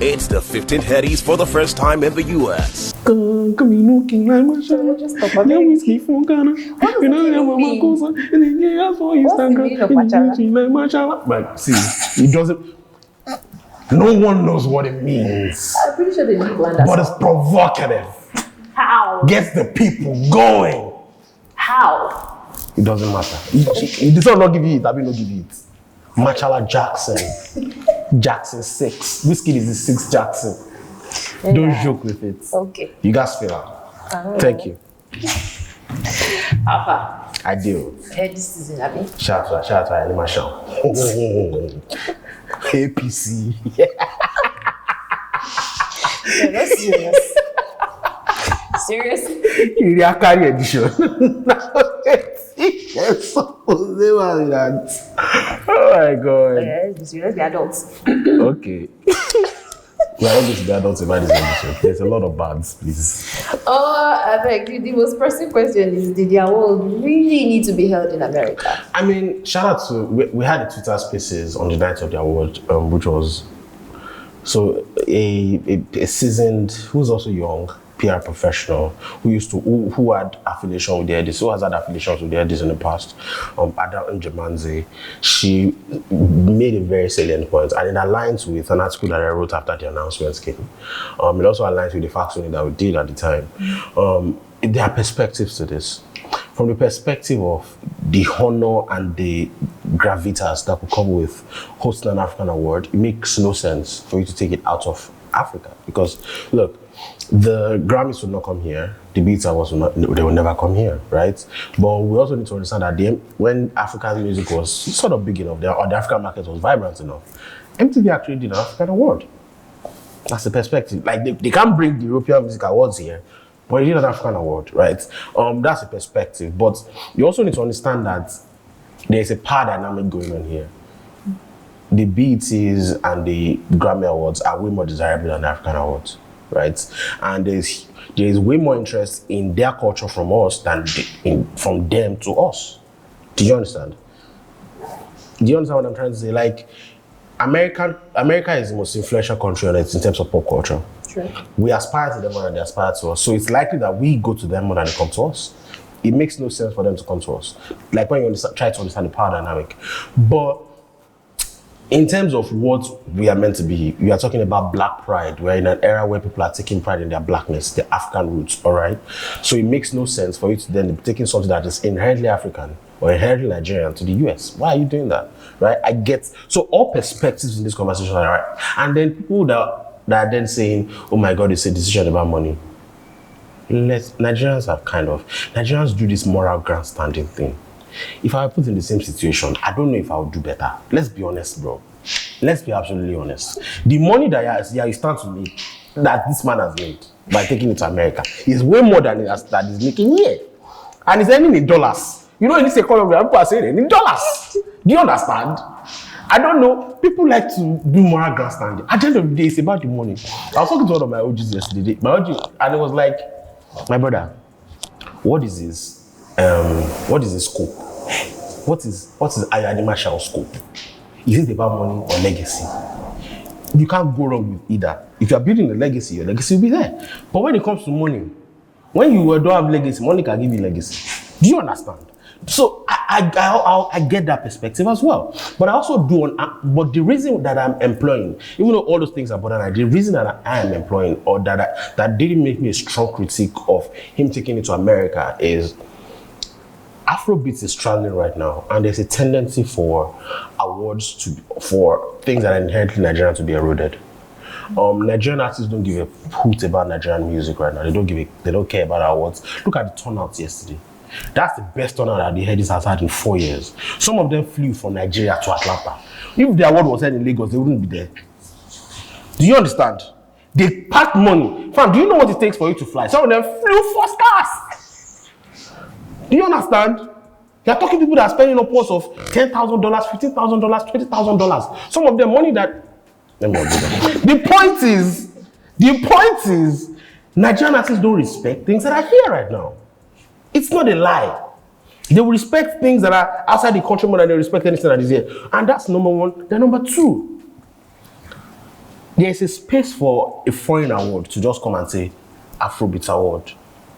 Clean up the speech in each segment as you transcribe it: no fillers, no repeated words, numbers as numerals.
It's the 15th Headies for the first time in the US. But see, it doesn't. No one knows what it means. I'm pretty sure they need to understand. But it's provocative. How? Gets the people going. How? It doesn't matter. This one not give you it, I will not give you it. Machala Jackson. Jackson 6. Whiskey is the 6th Jackson. Yeah. Don't joke with it. Okay. You guys feel out. Thank you. Alpha. I do. This season, Abby. Shout out, animation. APC. You're not serious. Seriously? You are carry edition. Yes, supposed they were that. Oh my god. Let's be adults. Okay. We are not going to be adults about this edition. There's a lot of bands, please. I beg you, the most pressing question is, did the award really need to be held in America? I mean, shout out to, we had a Twitter Spaces on the night of the award, which was, so a seasoned, who's also young, PR professional, who had affiliation with the Headies, who has had affiliations with the Headies in the past, Ada Njemanze, she made a very salient point, and it aligns with an article that I wrote after the announcements came. It also aligns with the facts that we did at the time. There are perspectives to this. From the perspective of the honor and the gravitas that could come with hosting an African award, it makes no sense for you to take it out of Africa. Because, look, the Grammys would not come here, the Beats Awards they will never come here, right? But we also need to understand that when African music was sort of big enough, or the African market was vibrant enough, MTV actually did an African award. That's the perspective. Like, they can't bring the European Music Awards here, but they did an African award, right? That's the perspective. But you also need to understand that there's a power dynamic going on here. The BETs and the Grammy Awards are way more desirable than the African awards, right? And there is way more interest in their culture from us than from them to us. Do you understand? Do you understand what I'm trying to say? Like, America is the most influential country on it in terms of pop culture. True. We aspire to them more than they aspire to us. So it's likely that we go to them more than they come to us. It makes no sense for them to come to us. Like when you try to understand the power dynamic. But in terms of what we are meant to be, we are talking about black pride. We're in an era where people are taking pride in their blackness, their African roots, all right? So it makes no sense for you to then be taking something that is inherently African or inherently Nigerian to the US. Why are you doing that, right? So all perspectives in this conversation are right. And then people that are then saying, oh my God, it's a decision about money. Nigerians do this moral grandstanding thing. If I were put in the same situation, I don't know if I would do better. Let's be honest, bro. Let's be absolutely honest. The money that you stand to make, that this man has made by taking it to America, is way more than that he's making here. And it's earning in dollars. You know, in this economy, people are saying in dollars. Do you understand? I don't know. People like to do moral grandstanding. At the end of the day, it's about the money. I was talking to one of my OGs yesterday. And it was like, my brother, what is this? What is the scope? What is Ayanimasha's scope? Is it about money or legacy? You can't go wrong with either. If you are building a legacy, your legacy will be there. But when it comes to money, when you don't have legacy, money can give you legacy. Do you understand? So I get that perspective as well. But I also do. But the reason that I'm employing, even though all those things are bothering, the reason that I am employing, or that didn't make me a strong critique of him taking it to America, is Afrobeats is traveling right now, and there's a tendency for awards for things that are inherently Nigerian to be eroded. Nigerian artists don't give a hoot about Nigerian music right now. They don't care about awards. Look at the turnout yesterday. That's the best turnout that the Headies has had in 4 years. Some of them flew from Nigeria to Atlanta. If the award was held in Lagos, they wouldn't be there. Do you understand? They packed money. Fam, do you know what it takes for you to fly? Some of them flew first class. Do you understand? You're talking people that are spending upwards of $10,000, $15,000, $20,000. Some of them money that. The point is, Nigerian artists don't respect things that are here right now. It's not a lie. They will respect things that are outside the country more than they respect anything that is here. And that's number one. Then number two, There's a space for a foreign award to just come and say Afrobeats Award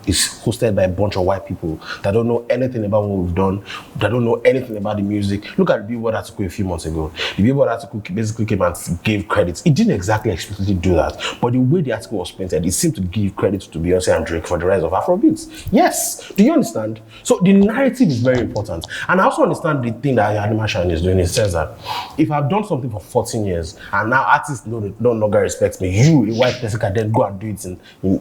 is hosted by a bunch of white people that don't know anything about what we've done, that don't know anything about the music. Look at the Billboard article a few months ago. The Billboard article basically came and gave credits. It didn't exactly explicitly do that, but the way the article was painted, it seemed to give credit to Beyonce and Drake for the rise of Afrobeats. Yes, do you understand? So the narrative is very important. And I also understand the thing that Anima Shine is doing. It says that if I've done something for 14 years and now artists no longer respect me, you, a white person, can then go and do it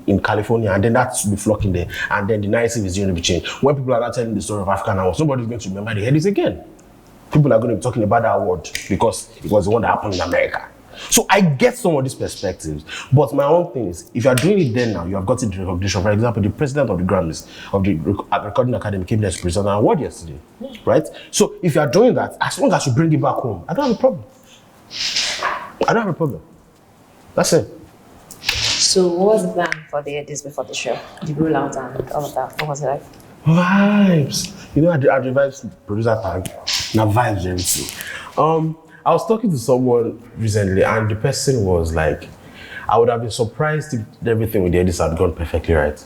in California, and then that should be flocking there, and then the narrative is going to be changed. When people are not telling the story of African awards, nobody's going to remember the Headies again. People are going to be talking about that award because it was the one that happened in America. So I get some of these perspectives, but my own thing is, if you are doing it then now, you have gotten the recognition. For example, the president of the Grammys, of the Recording Academy, came there to present an award yesterday, right? So if you are doing that, as long as you bring it back home, I don't have a problem. I don't have a problem. That's it. So what was the plan for the Headies before the show? The rollout and all of that? What was it like? Vibes. You know, at the Vibes producer tag, now vibes everything. I was talking to someone recently, and the person was like, I would have been surprised if everything with the Headies had gone perfectly right.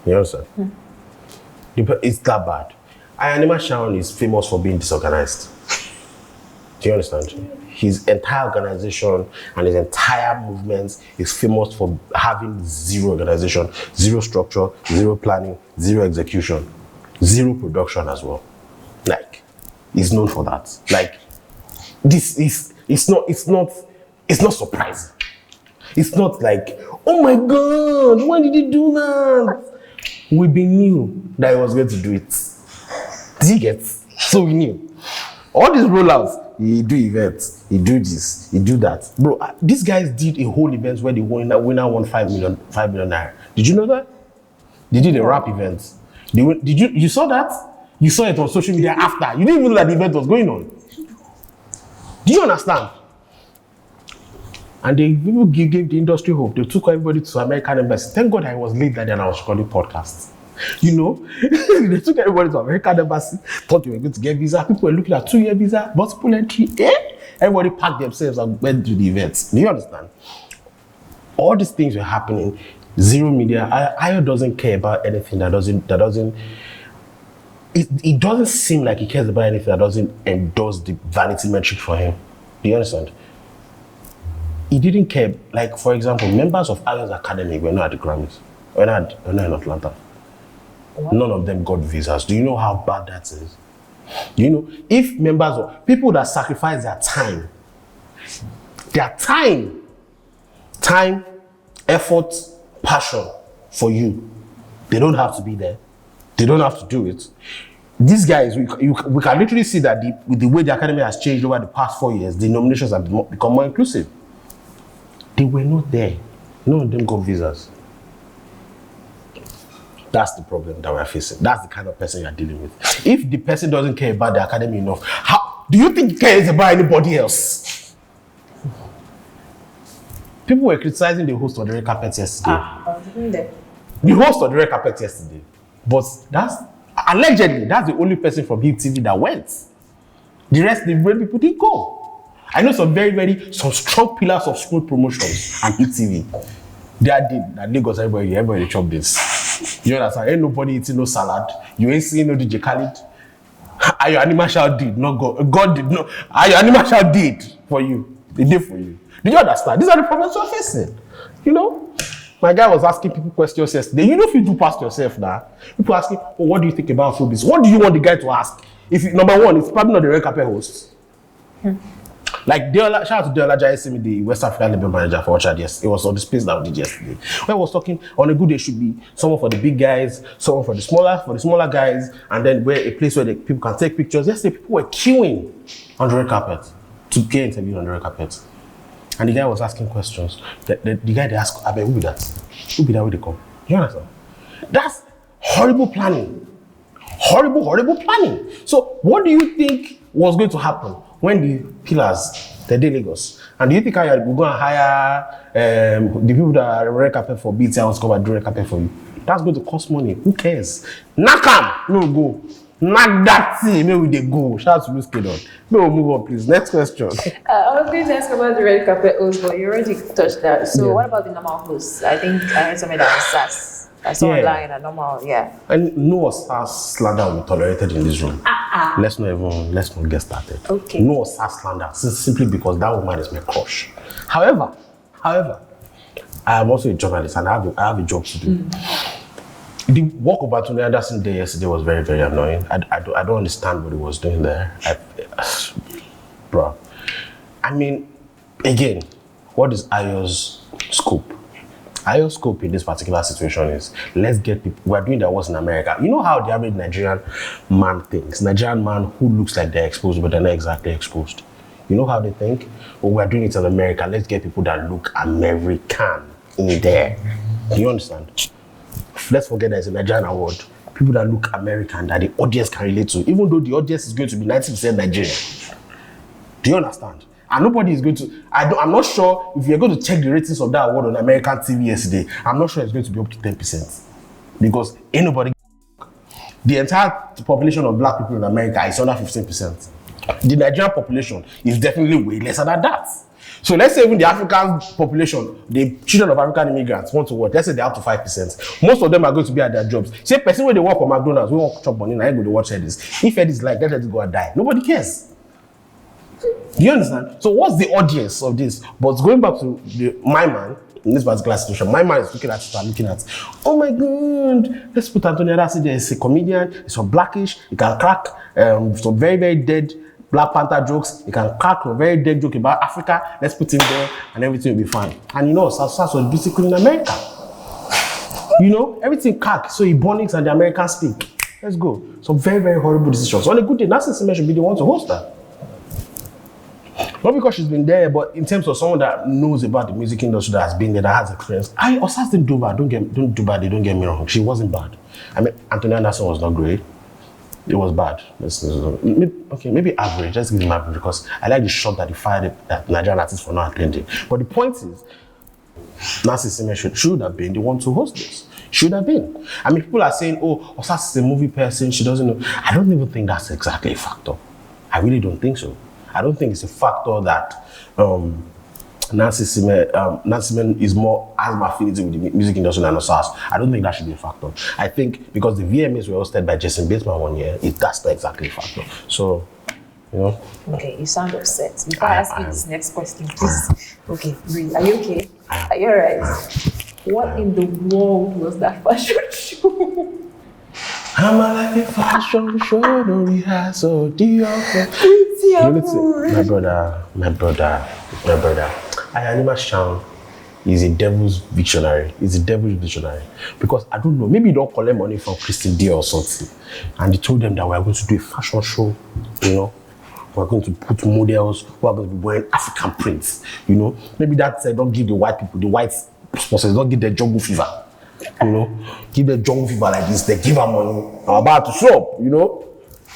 You understand? It's that bad. Anima Shaun is famous for being disorganized. Do you understand? His entire organization and his entire movement is famous for having zero organization, zero structure, zero planning, zero execution, zero production as well. Like, he's known for that. Like, this is, it's not surprising. It's not like, oh my God, why did he do that? We knew that he was going to do it. Did you get? So we knew. All these rollouts, he do events, he do this, he do that. Bro, these guys did a whole event where the winner won 5 million naira. Did you know that? They did a rap event. You saw that? You saw it on social media after. You didn't even know that the event was going on. Do you understand? And people gave the industry hope. They took everybody to American embassy. Thank God I was late that day and I was recording podcasts. You know, they took everybody to American embassy, thought they were going to get visa. People were looking at 2-year visa, multiple entry. Everybody packed themselves and went to the events. Do you understand? All these things were happening. Zero media. Ayo doesn't care about anything that doesn't. It doesn't seem like he cares about anything that doesn't endorse the vanity metric for him. Do you understand? He didn't care. Like, for example, members of Ayo's Academy were not at the Grammys. We're not in Atlanta. What? None of them got visas. Do you know how bad that is? Do you know, if members of people that sacrifice their time, effort, passion for you, they don't have to be there. They don't have to do it. These guys, we can literally see that with the way the academy has changed over the past 4 years, the nominations have become more inclusive. They were not there. None of them got visas. That's the problem that we're facing. That's the kind of person you're dealing with. If the person doesn't care about the academy enough, how do you think he cares about anybody else? People were criticizing the host of the red carpet yesterday. The host of the red carpet yesterday. But that's allegedly that's the only person from Hit TV that went. The rest, the red people didn't go. I know some strong pillars of school promotions and Hit TV. That Lagos, everybody chop this. You understand? Ain't nobody eating no salad. You ain't seeing no DJ Khaled. Your Anima Shine did not go. God did not. Your Anima Shine did for you. They did for you. Did you understand? These are the problems you're facing. You know? My guy was asking people questions yesterday. You know if you do past yourself now, people asking, oh, what do you think about Afrobeats? What do you want the guy to ask? Number one, it's probably not the red carpet host. Like shout out to Deola Jayesimi, the West African label manager for Orchard. Yes, it was on the space that we did yesterday. Where I was talking on a good day should be someone for the big guys, someone for the smaller guys, and then a place where people can take pictures. Yesterday, people were queuing on the red carpet to get interviewed on the red carpet. And the guy was asking questions. The guy they asked, who be that? Who be that way they come? You understand? That's horrible planning. Horrible planning. So what do you think was going to happen when the pillars, they did Lagos? And do you think we're going to hire the people that are red carpet for BT and come and do red carpet for you? That's going to cost money. Who cares? Nakam! No go. Knock that thing, maybe they go. Shout out to Miss Kidon. No, move on, please. Next question. I was going to ask about the red carpet host, but you already touched that. So what about the normal hosts? I think I heard something that was sass. I saw online a normal, And no sass slander will be tolerated in this room. Let's not get started. Okay. No sass slander, simply because that woman is my crush. However, I am also a journalist and I have a job to do. The work of Anthony Anderson Day yesterday was very, very annoying. I don't understand what he was doing there. Bro. I mean, again, what is Ayo's scope? Ayo's scope in this particular situation is, let's get people, we're doing that was in America. You know how the average Nigerian man thinks? Nigerian man who looks like they're exposed, but they're not exactly exposed. You know how they think? Well, we're doing it in America. Let's get people that look American in there. Do you understand? Let's forget there's a Nigerian award. People that look American that the audience can relate to, even though the audience is going to be 90% Nigerian. Do you understand? And nobody is going to, I'm not sure if you're going to check the ratings of that award on American TV yesterday, I'm not sure it's going to be up to 10%. Because ain't nobody. The entire population of black people in America is under 15%. The Nigerian population is definitely way lesser than that. So let's say even the African population, the children of African immigrants want to work, let's say they're up to 5%. Most of them are going to be at their jobs. Say person when they work for McDonald's, we want to chop money, and I go to watch Headies. If Headies like, let Headies go and die. Nobody cares. Do you understand? So what's the audience of this? But going back to my man, in this particular situation, my man is looking at it and looking at, oh my God, let's put Anthony Anderson there. He's a comedian, he's so blackish, he can crack some very, very dead Black Panther jokes, he can crack a very dead joke about Africa, let's put him there and everything will be fine. And you know, South was basically in America. You know, everything crack, so Ebonics and the Americans speak. Let's go. Some very, very horrible decisions. So on a good day, Nancy Simon should be the one to host that. Not because she's been there, but in terms of someone that knows about the music industry, that has been there, that has experience. Allstars didn't do bad. Don't get me wrong. She wasn't bad. I mean, Anthony Anderson was not great. It was bad. Maybe average. Let's give him average because I like the shot that he fired at Nigerian artists for not attending. But the point is, Nancy Simon should have been the one to host this. Should have been. I mean, people are saying, oh, Allstars is a movie person. She doesn't know. I don't even think that's exactly a factor. I really don't think so. I don't think it's a factor that Nancy Simon is more has more affinity with the music industry than Allstars. I don't think that should be a factor. I think because the VMAs were hosted by Jason Bateman one year, that's not exactly a factor. So, you know. Okay, you sound upset. Before I ask you this next question, please. Okay, breathe. Are you okay? Are you alright? What in the world was that fashion show? I'm like a fashion show, no rehearsal, my brother. Ayanima Shaun is a devil's visionary. He's a devil's visionary. Because I don't know, maybe he don't collect money from Christian Dior or something. And they told them that we're going to do a fashion show, you know. We're going to put models who are going to be wearing African prints, you know. Maybe that's don't give the white people, the white sponsors, don't give them jungle fever. You know, give them jungle fever like this, they give her money. I'm about to show up, you know.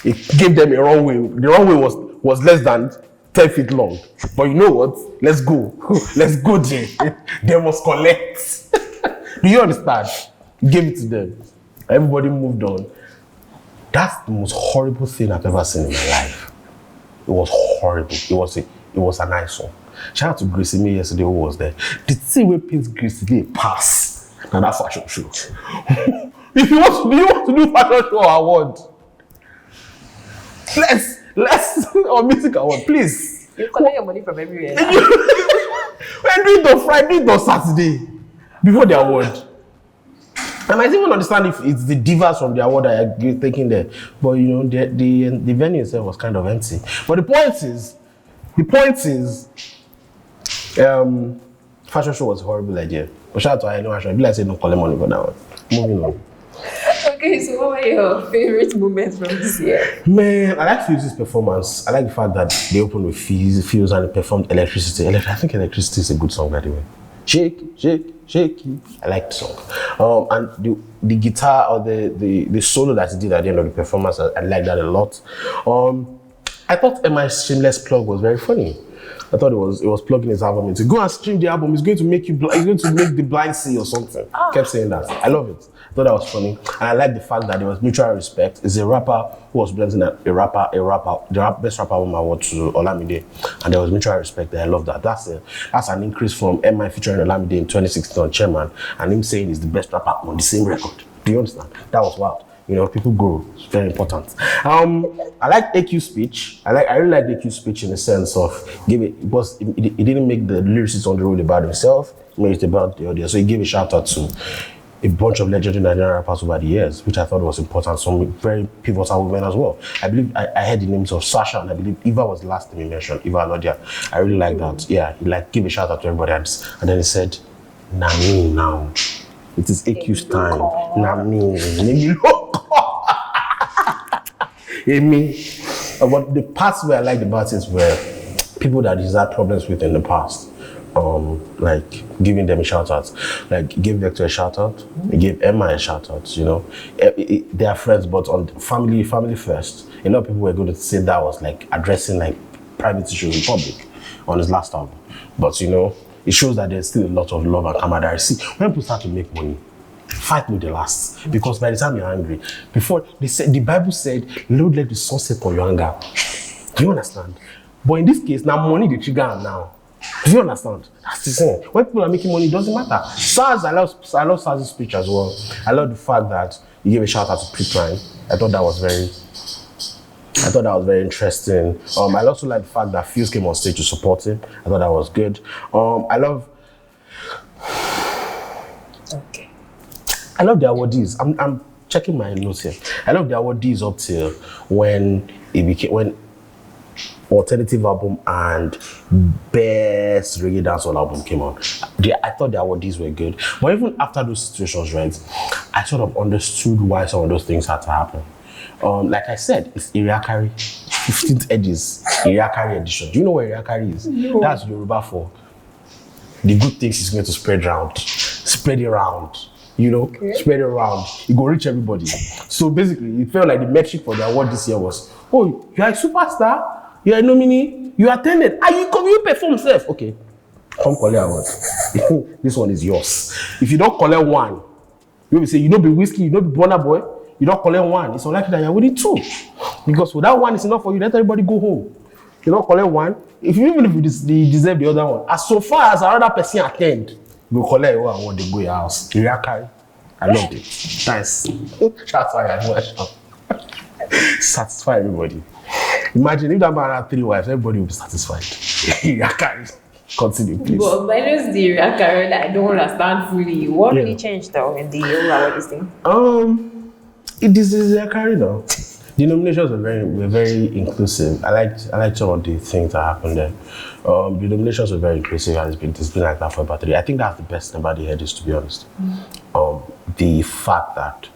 It gave them a runway. The runway was less than 10 feet long. But you know what? Let's go. Let's go there. They must collect. Do you understand? Give it to them. Everybody moved on. That's the most horrible thing I've ever seen in my life. It was horrible. It was an eyesore. Shout out to Gracie May yesterday who was there. The thing where Prince Gracie May pass. Now that fashion show. If you want to do fashion show award, let's or music award, please. You collect your money from everywhere. When do it on Friday, do it on Saturday before the award. I might even understand if it's the divas from the award that are taking there, but you know the venue itself was kind of empty. But the point is, fashion show was a horrible idea. But shout out to Ayanima Shaun. I feel like I said no collect money for that one. Moving on. Okay, so what were your favorite moments from this year? Man, I like Fuse's performance. I like the fact that they opened with Fuse and they performed Electricity. I think Electricity is a good song, by the way. Shake, shake, shake. I like the song. And the guitar or the solo that he did at the end of the performance, I like that a lot. I thought Emma's shameless plug was very funny. I thought it was plugging his album into. Go and stream the album. It's going to make it's going to make the blind see or something. Kept saying that. I love it. I thought that was funny, and I like the fact that there was mutual respect. It's a rapper who was presenting the best rapper award to Olamide, and there was mutual respect there. I love that. That's an increase from MI featuring Olamide in 2016 on Chairman, and him saying he's the best rapper on the same record. Do you understand? That was wild. You know, people grow. It's very important. I like AQ's speech. I really like AQ's speech in the sense of he didn't make the lyricists on the road about himself. He made it about the audience. So he gave a shout out to a bunch of legendary Nigerian rappers over the years, which I thought was important. Some very pivotal women as well. I believe I heard the names of Sasha, and I believe Eva was the last name he mentioned, Eva Alodia. I really like that. Yeah, he gave a shout out to everybody, and then he said, "Na me now. It is AQ's time. Na me. Maybe look." But the parts where I liked about it were people that he's had problems with in the past. Like giving them a shout out, like he gave Vector a shout out, he gave Emma a shout out. You know, they are friends, but on family first. A lot of people were going to say that was like addressing like private issues in public on his last album. But you know, it shows that there's still a lot of love and camaraderie. See, when people start to make money, fight with the last, because by the time you're angry, before they said the Bible said, "Lord, let the sun set on your anger." Do you understand? But in this case, now money the trigger now. Do you understand? That's the thing. When people are making money, it doesn't matter. SARS, I love SARS' speech as well. I love the fact that he gave a shout out to Pre-Prime. I thought that was very interesting. I also like the fact that Fuse came on stage to support him. I thought that was good. I love the awardees. I'm checking my notes here. I love the awardees up till when alternative album and best reggae dancehall album came on. I thought the awardees were good. But even after those situations, right, I sort of understood why some of those things had to happen. Like I said, it's Iriakari, 15th Headies, Iriakari edition. Do you know what Iriakari is? No. That's Yoruba for the good things is going to spread around. Spread it around. You know, spread it around. It go reach everybody. So basically, it felt like the metric for the award this year was, oh, you are a superstar, you are a nominee, you attended, and you perform yourself. Okay, come collect award. This one is yours. If you don't collect one, you will say, you know, be whiskey, you know, be Burna Boy, you don't collect one, it's unlikely that you're winning two. Because for that one is enough for you, let everybody go home. You don't collect one, even if you deserve the other one, as so far as another person attend, you collect one when they go your house. I loved it. Nice. Shots fired. Satisfy everybody. Imagine if that man had 3 wives, everybody would be satisfied. Continue, please. But minus the Iriakari that I don't understand fully. What really changed though in the overall this thing? It is Iriakari now. The nominations were very inclusive. I liked some of the things that happened there. The nominations were very inclusive, and it's been like that for about 3 years. I think that's the best thing about the Headies, to be honest. The fact that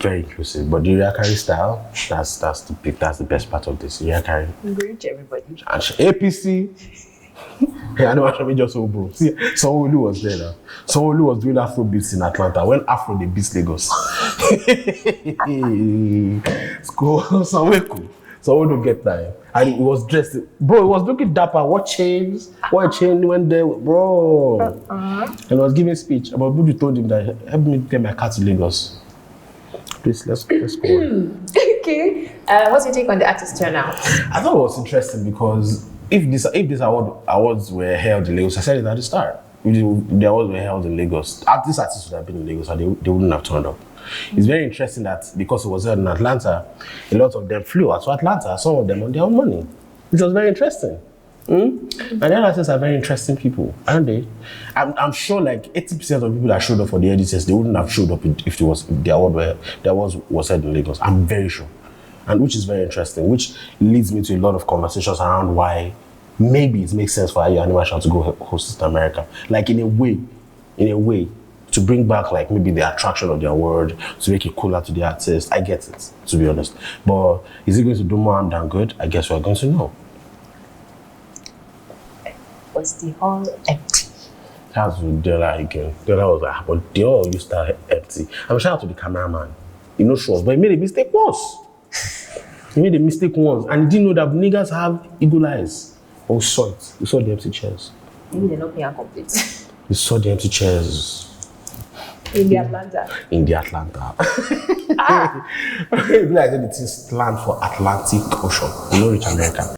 very inclusive, but the Iriakari style, that's the best part of this. Iriakari. Reach everybody. And APC. Hey, I know actually just so bro. See, Sanwo-Olu was there now. Sanwo-Olu was doing Afro beats in Atlanta when Afro they beat Lagos. Sanwo-Olu get time. And he was dressed, bro, he was looking dapper. What chains went there, bro. And he was giving speech. But Buju told him that, help me get my car to Lagos. Please, let's go on. Okay. What's your take on the artist turnout? I thought it was interesting because if these awards were held in Lagos, I said it at the start. If the awards were held in Lagos, these artists would have been in Lagos and they wouldn't have turned up. It's very interesting that because it was held in Atlanta, a lot of them flew out to Atlanta, some of them on their own money, which was very interesting. And the artists are very interesting people, aren't they? I'm sure like 80% of people that showed up for the Headies, they wouldn't have showed up if the award was held in Lagos. I'm very sure. And which is very interesting, which leads me to a lot of conversations around why maybe it makes sense for Ayo Animation to go host it in America. Like in a way, to bring back like maybe the attraction of the award, to make it cooler to the artist. I get it, to be honest. But is it going to do more harm than good? I guess we're going to know. Was the hall empty? That's with Dela again. Dela was like, but the hall used to empty. I'm shout out to the cameraman. He knows shows, but he made a mistake once. And he didn't know that niggas have eagle eyes. Oh, we saw it. We saw the empty chairs. Maybe they're not paying complete. We saw the empty chairs. In the Atlanta. In the Atlanta. Like the things land for Atlantic Ocean. You know, rich America.